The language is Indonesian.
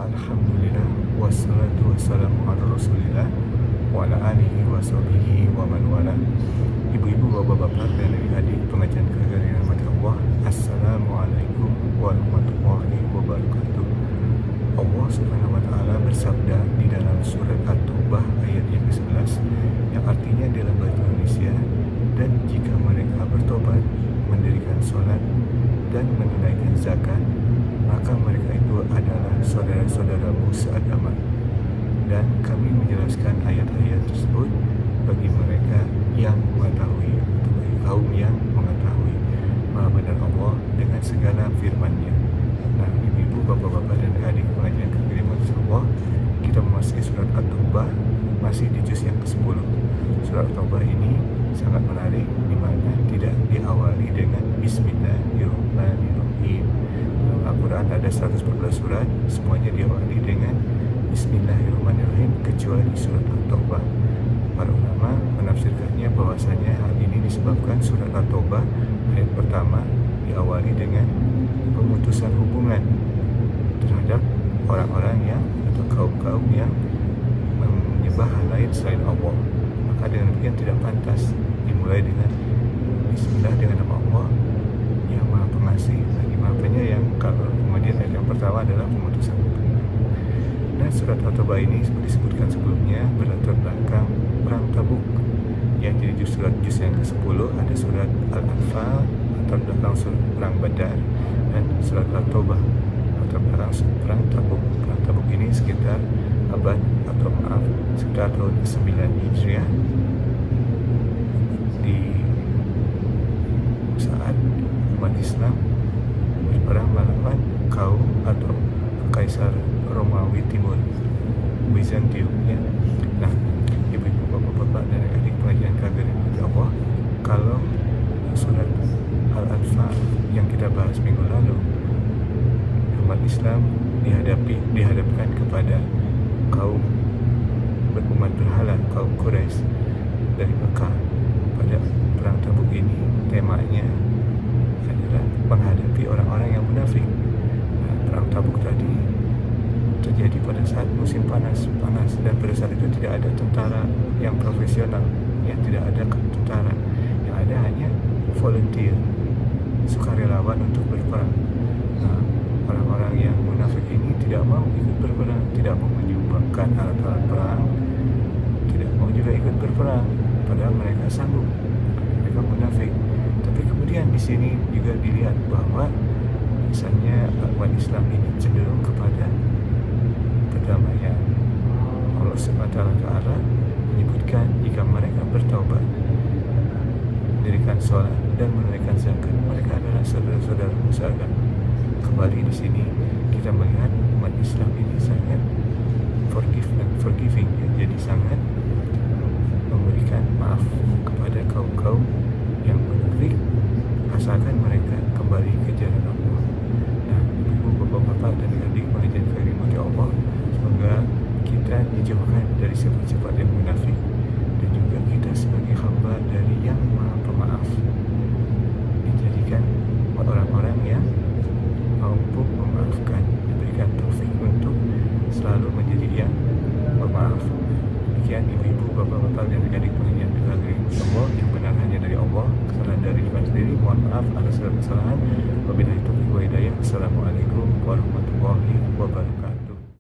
Alhamdulillah, wassalatu wassalamu ala rasulillah wa ala alihi wa sahbihi wa man wala. Ibu-ibu, bapak-bapak, dan adik-adik pengajian keluarga yang dirahmati Allah, Assalamualaikum warahmatullahi wabarakatuh. Allah subhanahu wa ta'ala bersabda di dalam surat At-Taubah ayat yang ke-11, yang artinya dalam bahasa Indonesia, dan jika mereka bertobat, mendirikan sholat dan menunaikan zakat, maka mereka itu adalah saudara-saudaramu seagama. Dan kami menjelaskan ayat-ayat tersebut bagi mereka yang mengetahui, atau bagi kaum yang mengetahui Maha benar Allah dengan segala firman-Nya. Nah, ibu-ibu, bapak-bapak, dan adik pengajian kekiriman Allah, kita memasuki surat At-Taubah, masih di juz yang ke-10. Surat At-Taubah ini sangat menarik, di mana tidak diawali dengan Bismillahirrahmanirrahim. Al-Quran ada 114 surat, semuanya diawali dengan Bismillahirrahmanirrahim kecuali surat At-Taubah. Para ulama menafsirkannya bahwasanya hal ini disebabkan surat At-Taubah ayat pertama diawali dengan pemutusan hubungan terhadap orang-orang yang atau kaum-kaum yang menyembah hal lain selain Allah. Maka dengan demikian tidak pantas dimulai dengan Bismillah dengan nama Allah yang Maha Pengasih lagi Maha Penyayang, kalau kemudian ayat yang pertama adalah pemutusan hubungan. Nah, surat At-Taubah ini seperti disebutkan sebelumnya berlatar belakang perang Tabuk, yang jadi juz yang ke-10 ada surat Al-Anfal, latar belakang surat perang Badar, dan surat At-Taubah latar belakang perang Tabuk. Perang Tabuk ini sekitar sekitar tahun ke-9 Hijriah, di saat umat Islam berperang melawan kaum atau Kaisar Romawi Timur, Bizantium, ya. Nah, ibu-ibu, bapak-bapak, dan adik pengajian kagak dari Allah, kalau surat Al-Anfal yang kita bahas minggu lalu, umat Islam dihadapkan kepada kaum berumat berhala, kaum Quraisy dari Mekah. Pada perang Tabuk ini temanya adalah menghadapi orang-orang yang munafik. Nah, perang Tabuk tadi terjadi pada saat musim panas, dan pada saat itu tidak ada tentara yang profesional, ya, tidak ada tentara, yang ada hanya volunteer, sukarelawan untuk berperang. Nah, orang-orang yang munafik ini tidak mau ikut berperang, tidak mau menyumbangkan alat-alat perang, tidak mau juga ikut berperang, padahal mereka sanggup, mereka munafik. Tapi kemudian di sini juga dilihat bahwa misalnya umat Islam ini cenderung kepada kedamaian. Allah SWT menyebutkan jika mereka bertaubat, mendirikan sholat dan menunaikan zakat, mereka adalah saudara-saudara seagama. Kembali di sini kita melihat umat Islam ini sangat forgiving, ya. Jadi sangat memberikan maaf kepada kaum-kaum yang munafik, asalkan mereka kembali ke jalan Allah. Nah, ibu, bapak-bapak, dan adik pengajian kekiriman Allah, semoga kita dijauhkan dari sifat-sifat yang munafik, dan juga kita sebagai hamba dari yang Maha Pemaaf dijadikan orang-orang yang mampu memaafkan, diberikan taufik untuk selalu menjadi yang pemaaf. Demikian ibu-ibu, bapak-bapak, dan adik pengajian kekiriman Allah, yang benar hanya dari Allah, kesalahan dari diri sendiri, mohon maaf atas segala kesalahan.